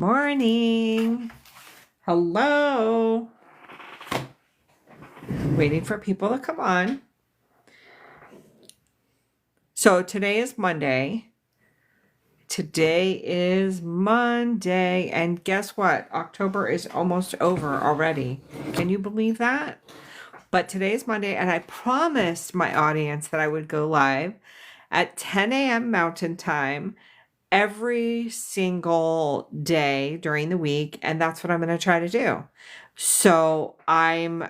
Morning. Hello. Waiting for people to come on. So today is Monday. And guess what? October is almost over already. Can you believe that? But today is Monday, and I promised my audience that I would go live at 10 a.m. Mountain Time every single day during the week, and that's what I'm going to try to do. So I'm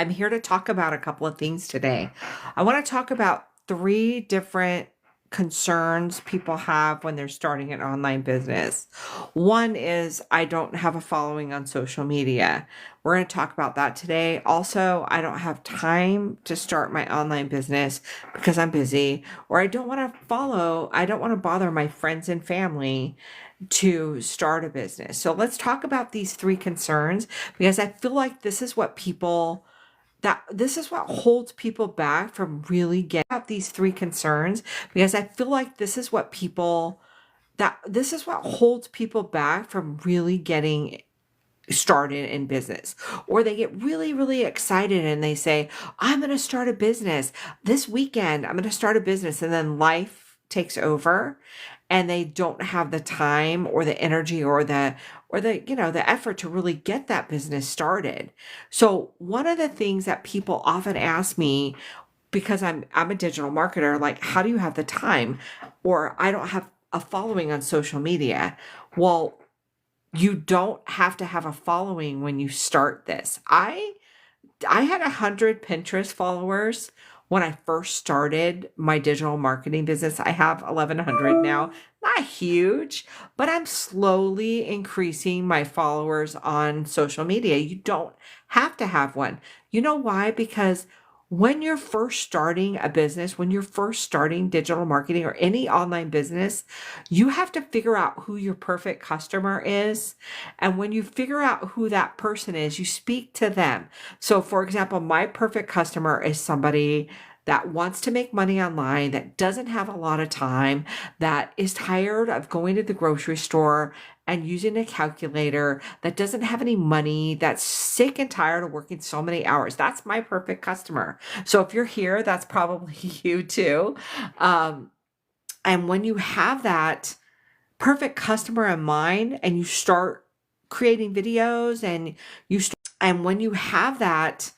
here to talk about a couple of things today. I want to talk about 3 different concerns people have when they're starting an online business. One is I don't have a following on social media. We're going to talk about that today. Also, I don't have time to start my online business because I'm busy, or I don't want to bother my friends and family to start a business. So let's talk about these 3 concerns, because I feel like this is what holds people back from really getting out these 3 concerns, because I feel like this is what holds people back from really getting started in business. Or they get really, really excited and they say, I'm going to start a business this weekend. I'm going to start a business. And then life takes over and they don't have the time or the energy or the effort to really get that business started. So one of the things that people often ask me, because I'm a digital marketer, like, how do you have the time? Or I don't have a following on social media. Well, you don't have to have a following when you start this. I had 100 Pinterest followers when I first started my digital marketing business. I have 1,100 now. Not huge, but I'm slowly increasing my followers on social media. You don't have to have one. You know why? Because when you're first starting a business, when you're first starting digital marketing or any online business, you have to figure out who your perfect customer is. And when you figure out who that person is, you speak to them. So for example, my perfect customer is somebody that wants to make money online, that doesn't have a lot of time, that is tired of going to the grocery store and using a calculator, that doesn't have any money, that's sick and tired of working so many hours. That's my perfect customer. So if you're here, that's probably you too. And when you have that perfect customer in mind and you start creating videos and when you have that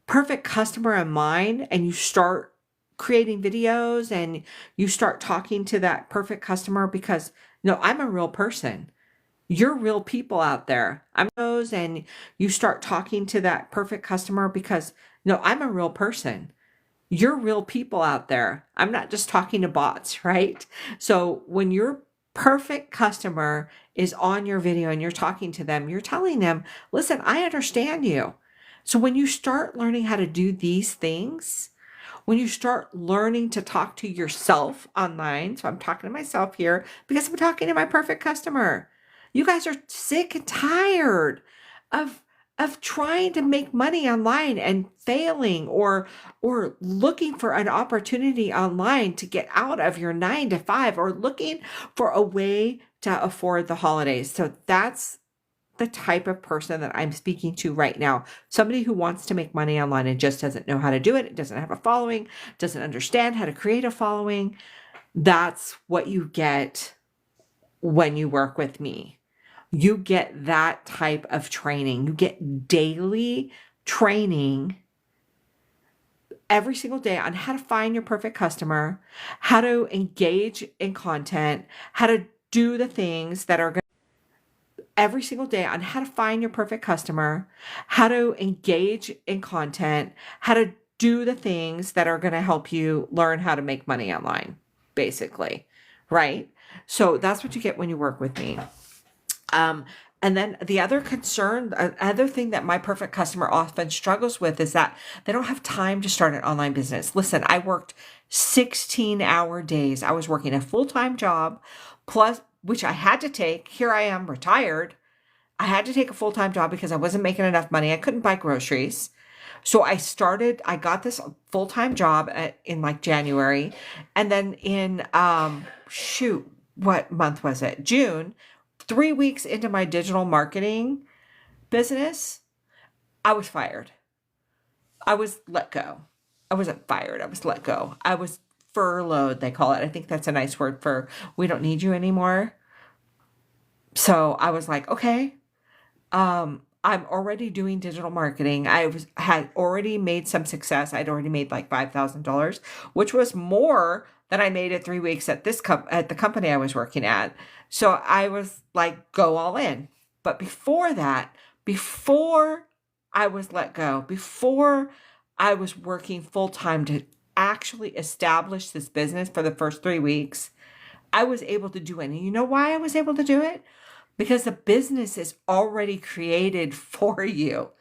perfect customer in mind and you start creating videos and you start talking to that perfect customer, because I'm a real person. You're real people out there. And you start talking to that perfect customer because I'm a real person. You're real people out there. I'm not just talking to bots, right? So when your perfect customer is on your video and you're talking to them, you're telling them, listen, I understand you. So when you start learning how to do these things, when you start learning to talk to yourself online, so I'm talking to myself here because I'm talking to my perfect customer. You guys are sick and tired of trying to make money online and failing, or looking for an opportunity online to get out of your 9 to 5, or looking for a way to afford the holidays. So that's the type of person that I'm speaking to right now. Somebody who wants to make money online and just doesn't know how to do it. It doesn't have a following, doesn't understand how to create a following. That's what you get when you work with me. You get that type of training. You get daily training every single day on how to find your perfect customer, how to engage in content, how to do the things that are going every single day on how to find your perfect customer, how to engage in content, how to do the things that are going to help you learn how to make money online, basically, right? So that's what you get when you work with me. And then the other thing that my perfect customer often struggles with is that they don't have time to start an online business. Listen, I worked 16-hour days. I was working a full-time job, plus, which I had to take. Here I am retired. I had to take a full-time job because I wasn't making enough money. I couldn't buy groceries. So I got this full-time job in like January. And then in, what month was it? June. 3 weeks into my digital marketing business, I was fired. I was let go. I wasn't fired. I was let go. I was furloughed, they call it. I think that's a nice word for we don't need you anymore. So I was like, okay, I'm already doing digital marketing. Had already made some success. I'd already made like $5,000, which was more than I made at 3 weeks at at the company I was working at. So I was like, go all in. But before that, before I was let go, before I was working full time to actually establish this business for the first 3 weeks, I was able to do it. And you know why I was able to do it? Because the business is already created for you.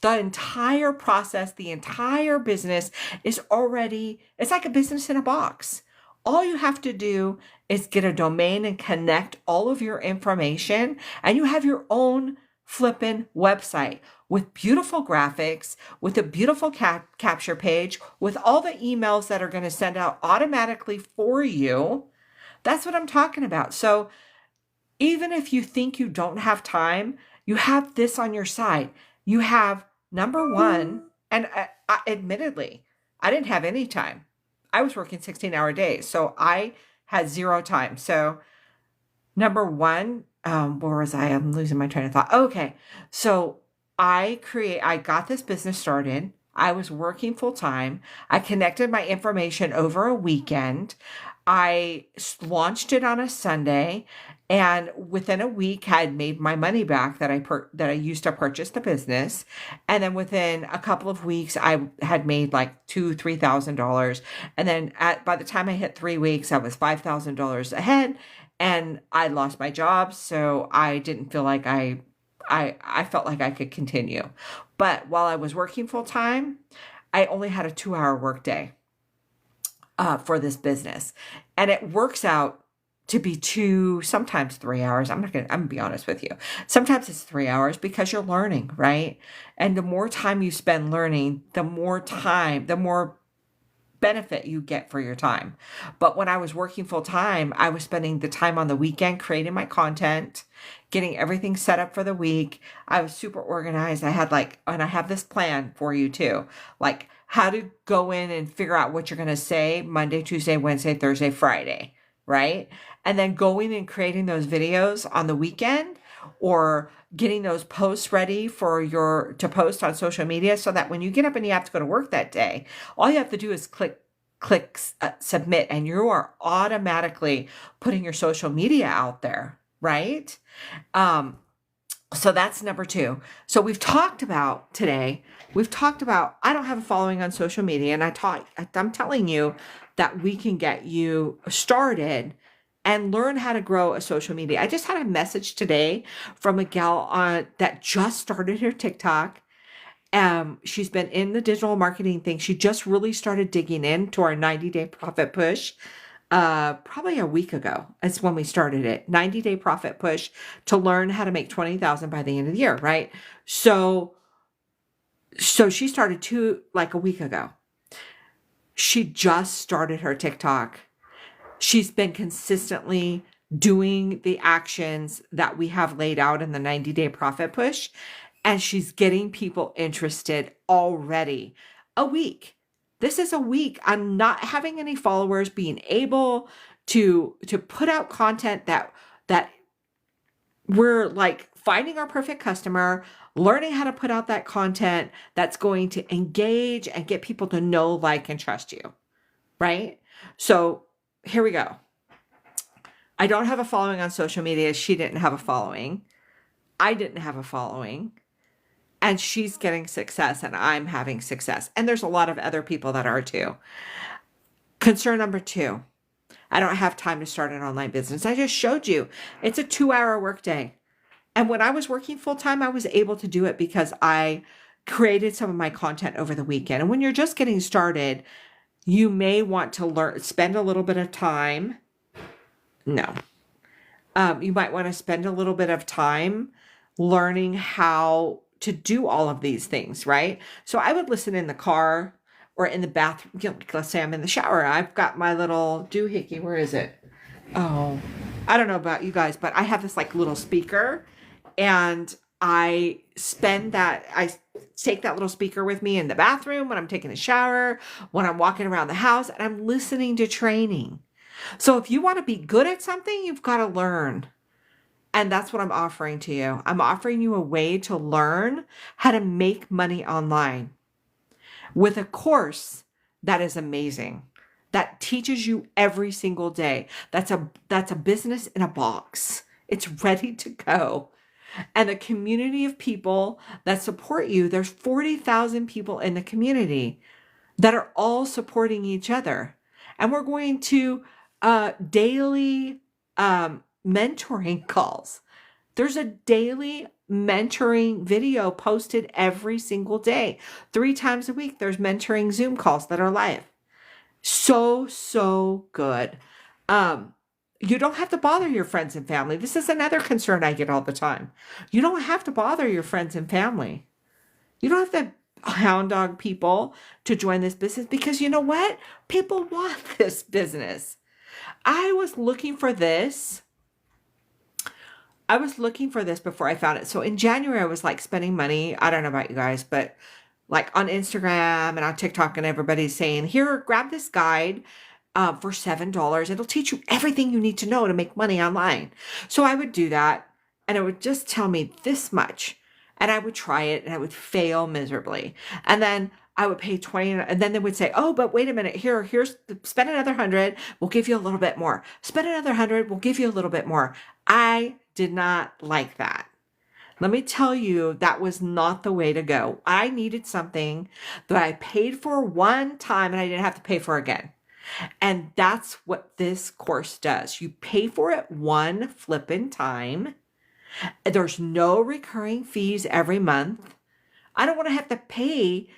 The entire process, the entire business is already, it's like a business in a box. All you have to do is get a domain and connect all of your information, and you have your own flippin' website with beautiful graphics, with a beautiful capture page, with all the emails that are going to send out automatically for you. That's what I'm talking about. So even if you think you don't have time, you have this on your side. You have number one, and admittedly, I didn't have any time. I was working 16-hour days, so I had zero time. So number one, where was I? I'm losing my train of thought. Okay, so I got this business started. I was working full time. I connected my information over a weekend. I launched it on a Sunday, and within a week had made my money back that I used to purchase the business. And then within a couple of weeks, I had made like $2,000-3,000. And then by the time I hit 3 weeks, I was $5,000 ahead, and I lost my job. So I didn't feel like I felt like I could continue. But while I was working full time, I only had a 2-hour workday for this business. And it works out to be 2, sometimes 3 hours. I'm gonna be honest with you. Sometimes it's 3 hours because you're learning, right? And the more time you spend learning, the more benefit you get for your time. But when I was working full time, I was spending the time on the weekend creating my content, getting everything set up for the week. I was super organized. I have this plan for you too, like how to go in and figure out what you're going to say Monday, Tuesday, Wednesday, Thursday, Friday, right? And then going and creating those videos on the weekend, or getting those posts ready to post on social media, so that when you get up and you have to go to work that day, all you have to do is click submit, and you are automatically putting your social media out there, right? So that's number 2. So we've talked about I don't have a following on social media, and I'm telling you that we can get you started and learn how to grow a social media. I just had a message today from a gal that just started her TikTok. She's been in the digital marketing thing. She just really started digging into our 90-day profit push. Probably a week ago. That's when we started it. 90-day profit push to learn how to make 20,000 by the end of the year, right? So she started a week ago. She just started her TikTok. She's been consistently doing the actions that we have laid out in the 90-day profit push, and she's getting people interested already. A week. This is a week. I'm not having any followers, being able to put out content that we're like finding our perfect customer, learning how to put out that content that's going to engage and get people to know, like, and trust you, right? So here we go. I don't have a following on social media. She didn't have a following. I didn't have a following. And she's getting success, and I'm having success. And there's a lot of other people that are too. Concern number 2. I don't have time to start an online business. I just showed you. It's a 2-hour workday. And when I was working full time, I was able to do it because I created some of my content over the weekend. And when you're just getting started, you may want to spend a little bit of time. No. You might want to spend a little bit of time learning how to do all of these things, right? So I would listen in the car or in the bathroom. Let's say I'm in the shower. I've got my little doohickey. Where is it? Oh, I don't know about you guys, but I have this like little speaker, and I take that little speaker with me in the bathroom when I'm taking a shower, when I'm walking around the house, and I'm listening to training. So if you want to be good at something, you've got to learn. And that's what I'm offering to you. I'm offering you a way to learn how to make money online with a course that is amazing, that teaches you every single day. That's a business in a box. It's ready to go. And the community of people that support you, there's 40,000 people in the community that are all supporting each other. And we're going to daily mentoring calls. There's a daily mentoring video posted every single day. 3 times a week, there's mentoring Zoom calls that are live. So good. You don't have to bother your friends and family. This is another concern I get all the time. You don't have to bother your friends and family. You don't have to hound dog people to join this business, because you know what? People want this business. I was looking for this before I found it. So in January, I was like spending money. I don't know about you guys, but like on Instagram and on TikTok, and everybody's saying, here, grab this guide for $7. It'll teach you everything you need to know to make money online. So I would do that, and it would just tell me this much, and I would try it, and I would fail miserably. And then I would pay 20, and then they would say, oh, but wait a minute, here's spend another 100, we'll give you a little bit more. Spend another 100, we'll give you a little bit more. I did not like that. Let me tell you, that was not the way to go. I needed something that I paid for one time and I didn't have to pay for again. And that's what this course does. You pay for it one flippin' time. There's no recurring fees every month. I don't want to have to pay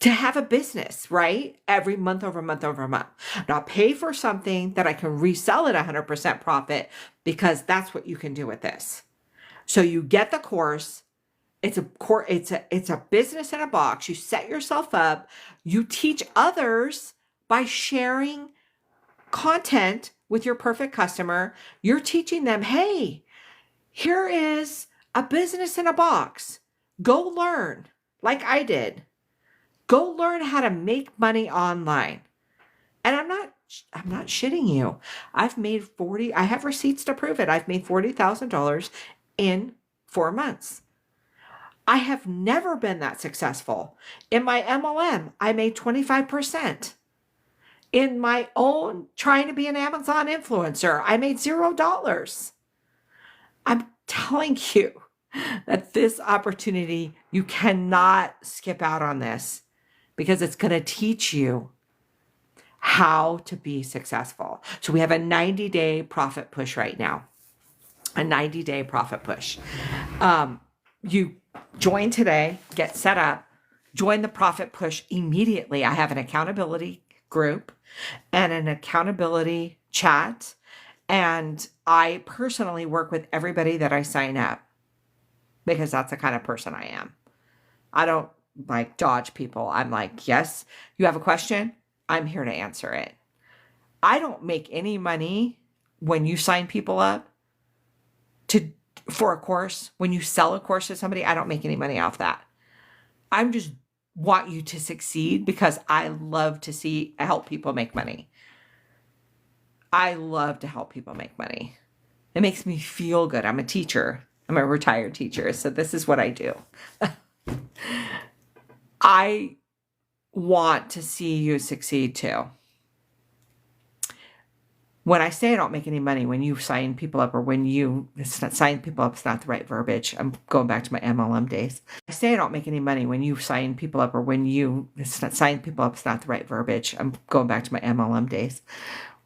to have a business, right? Every month over month over month. Now pay for something that I can resell at 100% profit, because that's what you can do with this. So you get the course. It's a business in a box. You set yourself up. You teach others by sharing content with your perfect customer. You're teaching them, hey, here is a business in a box. Go learn, like I did. Go learn how to make money online. And I'm not shitting you. I have receipts to prove it. I've made $40,000 in 4 months. I have never been that successful. In my MLM, I made 25%. In my own trying to be an Amazon influencer, I made $0. I'm telling you that this opportunity, you cannot skip out on this, because it's going to teach you how to be successful. So we have a 90-day profit push right now. A 90-day profit push. You join today, get set up, join the profit push immediately. I have an accountability group and an accountability chat, and I personally work with everybody that I sign up, because that's the kind of person I am. I don't like dodge people. I'm like, yes, you have a question? I'm here to answer it. I don't make any money when you sign people up for a course. When you sell a course to somebody, I don't make any money off that. I'm just want you to succeed, because I love to help people make money. I love to help people make money. It makes me feel good. I'm a teacher. I'm a retired teacher. So this is what I do. I want to see you succeed too. When I say I don't make any money when you sign people up, or sign people up, it's not the right verbiage. I'm going back to my MLM days. I say I don't make any money when you sign people up, or sign people up, it's not the right verbiage. I'm going back to my MLM days.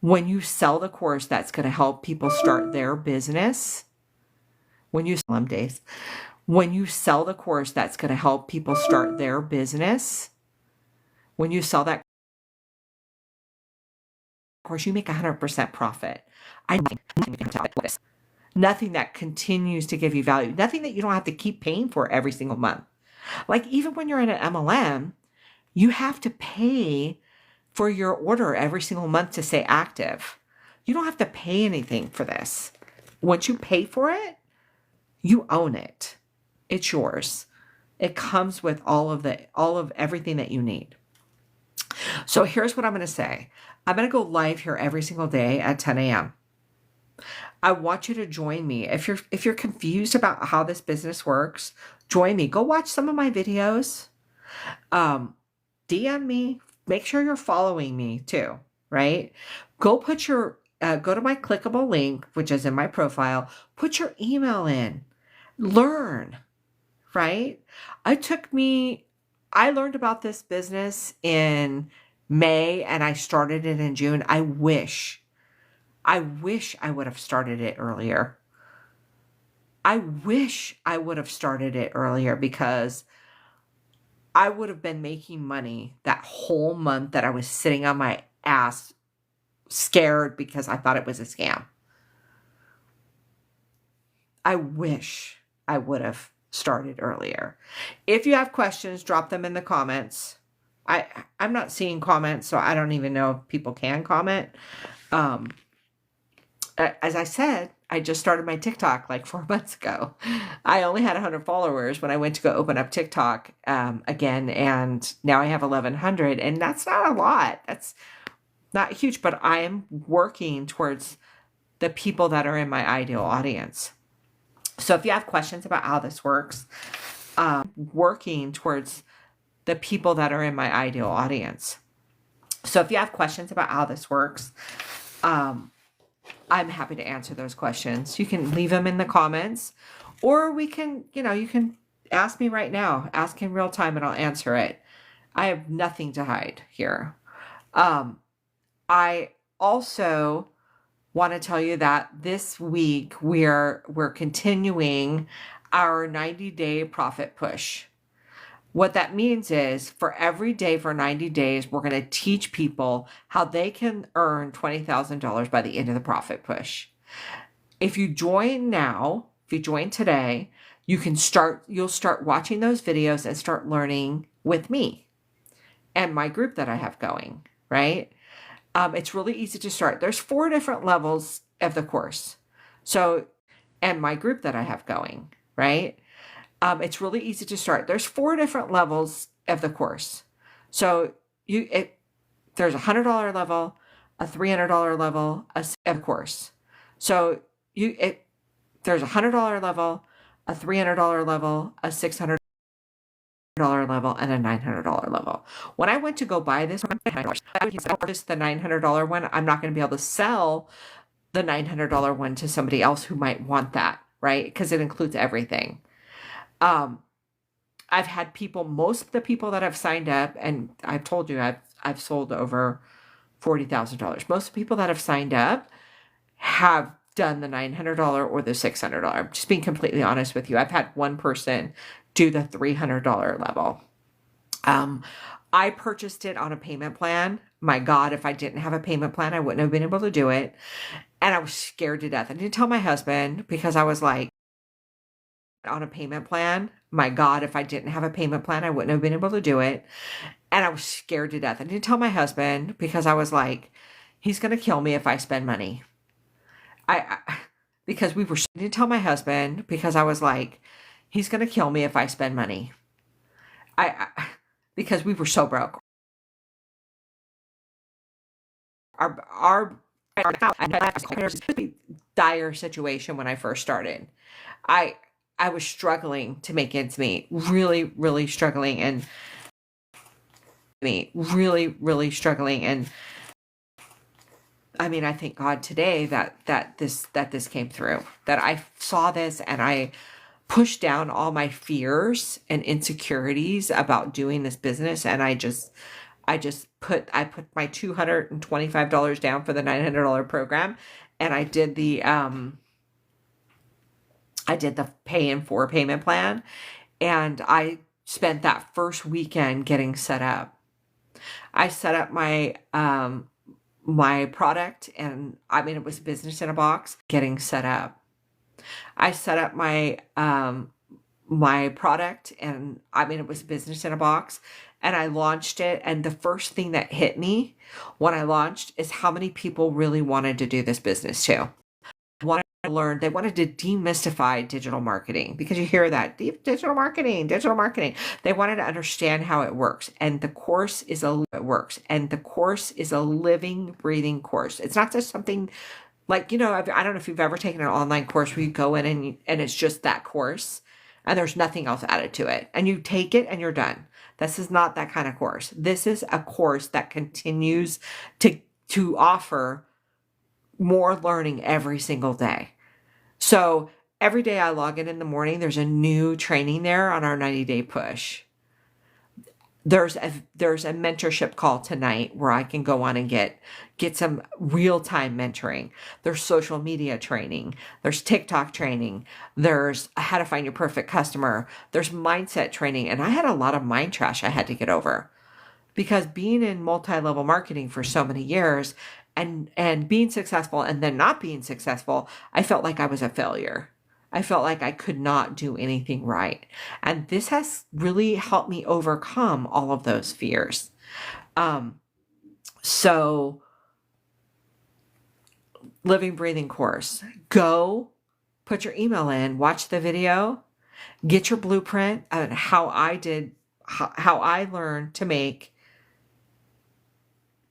When you sell the course that's going to help people start their business, when you sell the course that's going to help people start their business, when you sell that course, you make 100% profit. Nothing that continues to give you value, nothing that you don't have to keep paying for every single month. Like even when you're in an MLM, you have to pay for your order every single month to stay active. You don't have to pay anything for this. Once you pay for it, you own it. It's yours. It comes with all of everything that you need. So here's what I'm going to say. I'm going to go live here every single day at 10 a.m. I want you to join me. If you're confused about how this business works, join me. Go watch some of my videos. DM me. Make sure you're following me too, right? Go to my clickable link, which is in my profile. Put your email in. Learn, right? I learned about this business in May and I started it in June. I wish I would have started it earlier. I wish I would have started it earlier because I would have been making money that whole month that I was sitting on my ass scared because I thought it was a scam. I wish I would have started earlier. If you have questions, drop them in the comments. I'm not seeing comments, so I don't even know if people can comment. As I said, I just started my TikTok like 4 months ago. I only had 100 followers when I went to go open up TikTok again, and now I have 1,100, and that's not a lot. That's not huge, but I am working towards the people that are in my ideal audience. So if you have questions about how this works, working towards the people that are in my ideal audience. So if you have questions about how this works, I'm happy to answer those questions. You can leave them in the comments, or we can, you can ask me right now, ask in real time, and I'll answer it. I have nothing to hide here. I also want to tell you that this week we're continuing our 90-day profit push. What that means is for every day for 90 days, we're going to teach people how they can earn $20,000 by the end of the profit push. If you join now, if you join today, you'll start watching those videos and start learning with me and my group that I have going, right? It's really easy to start. There's 4 different levels of the course. And my group that I have going, right? It's really easy to start. There's 4 different levels of the course. So there's a $100 level, a $300 level, of course. So there's a $100 level, a $300 level, a $600 level, and a $900 level. When I went to go buy this, I purchased the $900 one. I'm not going to be able to sell the $900 one to somebody else who might want that, right? Because it includes everything. I've had most of the people that have signed up, and I've told you I've sold over $40,000. Most of the people that have signed up have done the $900 or the $600. I'm just being completely honest with you. I've had one person do the $300 level. I purchased it on a payment plan. My God, if I didn't have a payment plan, I wouldn't have been able to do it. And I was scared to death. I didn't tell my husband because I was like, on a payment plan. My God, if I didn't have a payment plan, I wouldn't have been able to do it. And I was scared to death. I didn't tell my husband because I was like, he's going to kill me if I spend money. Because we were, I didn't tell my husband because I was like, he's going to kill me if I spend money. Because we were so broke. Our dire situation when I first started. I was struggling to make ends meet, really, really struggling, and I mean, I thank God today that this came through, that I saw this and I pushed down all my fears and insecurities about doing this business, and I put my $225 down for the $900 program, and I did the pay in 4 payment plan, and I spent that first weekend getting set up. I set up my my product, and I mean, it was business in a box, getting set up. I set up my my product, and I mean, it was business in a box, and I launched it. And the first thing that hit me when I launched is how many people really wanted to do this business too. Wanted to learn, they wanted to demystify digital marketing, because you hear that digital marketing, digital marketing. They wanted to understand how it works. And the course is a living, breathing course. It's not just something like, I don't know if you've ever taken an online course where you go in and it's just that course and there's nothing else added to it, and you take it and you're done. This is not that kind of course. This is a course that continues to offer more learning every single day. So every day I log in the morning, there's a new training there on our 90-day push. There's a mentorship call tonight where I can go on and get some real-time mentoring. There's social media training. There's TikTok training. There's how to find your perfect customer. There's mindset training. And I had a lot of mind trash I had to get over, because being in multi-level marketing for so many years and being successful and then not being successful, I felt like I was a failure. I felt like I could not do anything right. And this has really helped me overcome all of those fears. So living, breathing course, go put your email in, watch the video, get your blueprint on how I learned to make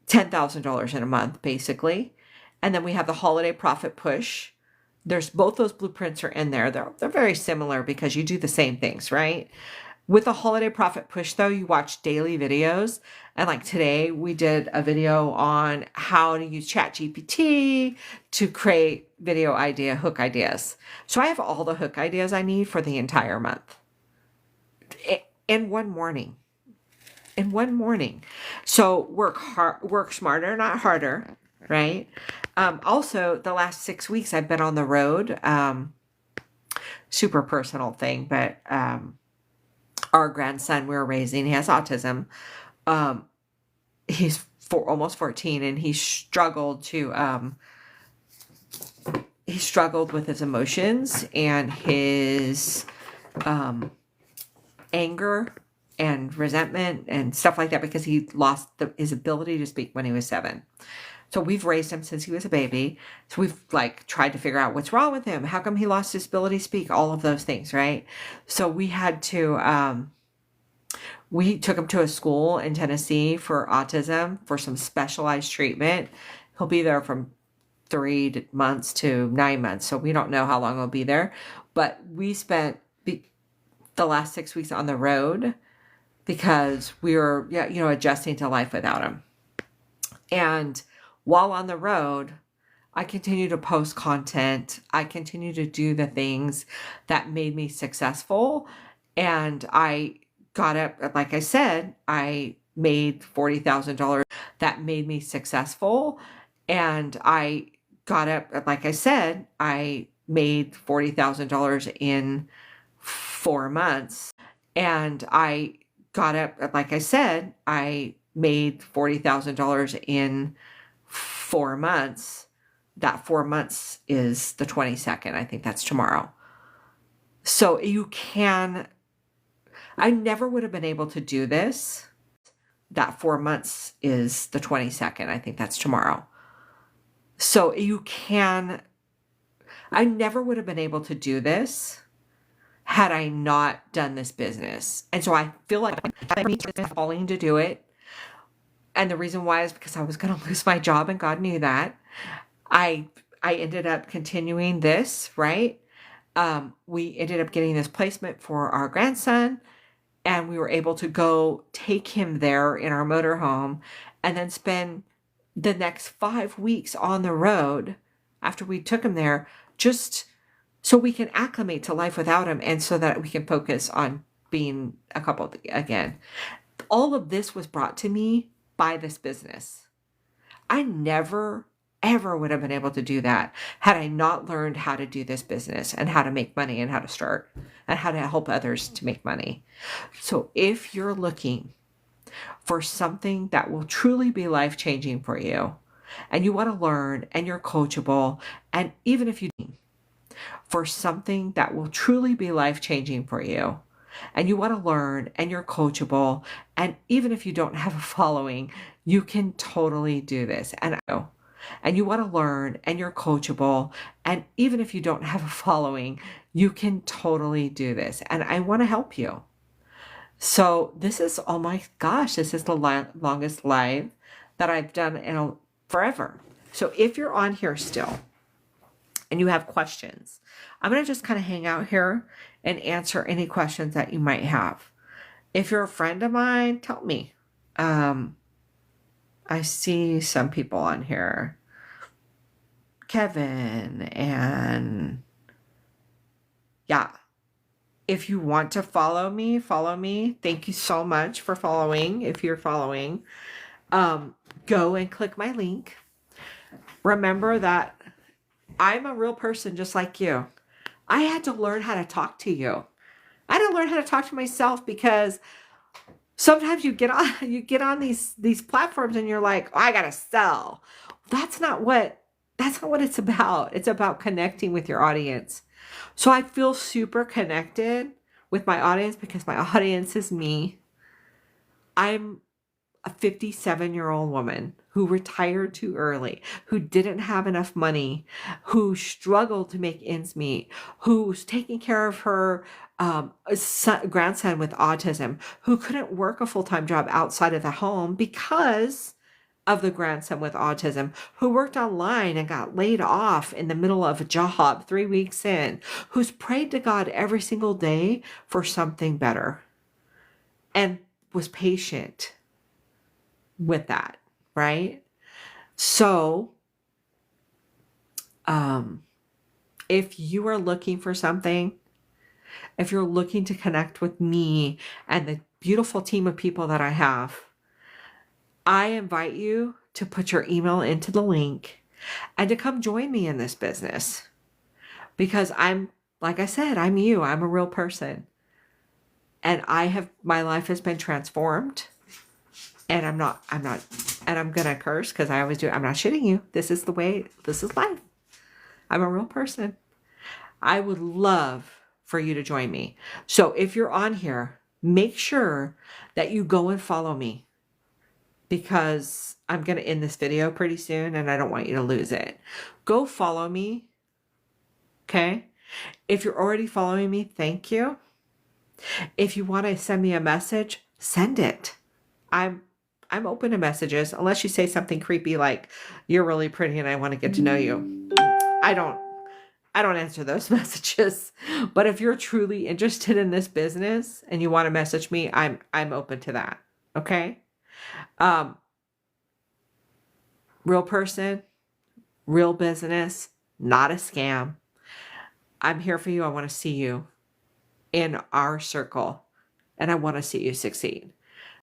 $10,000 in a month, basically. And then we have the holiday profit push. There's both those blueprints are in there. They're very similar because you do the same things, right? With the holiday profit push, though, you watch daily videos. And like today, we did a video on how to use ChatGPT to create video idea hook ideas. So I have all the hook ideas I need for the entire month in one morning. So work smarter, not harder, right? Also, the last 6 weeks I've been on the road. Super personal thing, but our grandson we're raising, he has autism. He's almost 14, and he struggled with his emotions and his anger and resentment and stuff like that, because he lost his ability to speak when he was 7. So we've raised him since he was a baby. So we've tried to figure out what's wrong with him. How come he lost his ability to speak? All of those things, right? So we had to, we took him to a school in Tennessee for autism for some specialized treatment. He'll be there from 3 months to 9 months. So we don't know how long he'll be there, but we spent the last 6 weeks on the road because we were, adjusting to life without him. And while on the road, I continue to post content. I continue to do the things that made me successful. And I got up, like I said, I made $40,000 that made me successful. And I got up, like I said, I made $40,000 in 4 months. And I got up, like I said, I made $40,000 in 4 months. That 4 months is the 22nd. I think that's tomorrow. So I never would have been able to do this. That 4 months is the 22nd. I think that's tomorrow. So I never would have been able to do this had I not done this business. And so I feel like I'm falling to do it. And the reason why is because I was going to lose my job, and God knew that. I ended up continuing this, right? We ended up getting this placement for our grandson, and we were able to go take him there in our motorhome and then spend the next 5 weeks on the road after we took him there, just so we can acclimate to life without him and so that we can focus on being a couple again. All of this was brought to me by this business. I never, ever would have been able to do that had I not learned how to do this business and how to make money and how to start and how to help others to make money. So if you're looking for something that will truly be life-changing for you, and you want to learn, and you're coachable, and even if you for something that will truly be life-changing for you, and you want to learn and you're coachable, and even if you don't have a following, you can totally do this. And you want to learn and you're coachable, and even if you don't have a following, you can totally do this. And I want to help you. So this is, oh my gosh, this is the longest live that I've done in forever. So if you're on here still and you have questions, I'm going to just kind of hang out here and answer any questions that you might have. If you're a friend of mine, tell me. I see some people on here. Kevin, and yeah. If you want to follow me, follow me. Thank you so much for following. If you're following, go and click my link. Remember that I'm a real person just like you. I had to learn how to talk to you. I had to learn how to talk to myself, because sometimes you get on these platforms and you're like, oh, I gotta sell. That's not what it's about. It's about connecting with your audience. So I feel super connected with my audience because my audience is me. I'm a 57-year-old woman who retired too early, who didn't have enough money, who struggled to make ends meet, who's taking care of her grandson with autism, who couldn't work a full-time job outside of the home because of the grandson with autism, who worked online and got laid off in the middle of a job 3 weeks in, who's prayed to God every single day for something better and was patient with that, right? So, if you are looking for something, if you're looking to connect with me and the beautiful team of people that I have, I invite you to put your email into the link and to come join me in this business, because like I said, I'm you. I'm a real person, and my life has been transformed, and I'm going to curse because I always do. I'm not shitting you. This is life. I'm a real person. I would love for you to join me. So if you're on here, make sure that you go and follow me, because I'm going to end this video pretty soon and I don't want you to lose it. Go follow me. Okay. If you're already following me, thank you. If you want to send me a message, send it. I'm open to messages, unless you say something creepy like, you're really pretty and I want to get to know you. I don't answer those messages. But if you're truly interested in this business and you want to message me, I'm open to that. Okay. Real person, real business, not a scam. I'm here for you. I want to see you in our circle, and I want to see you succeed.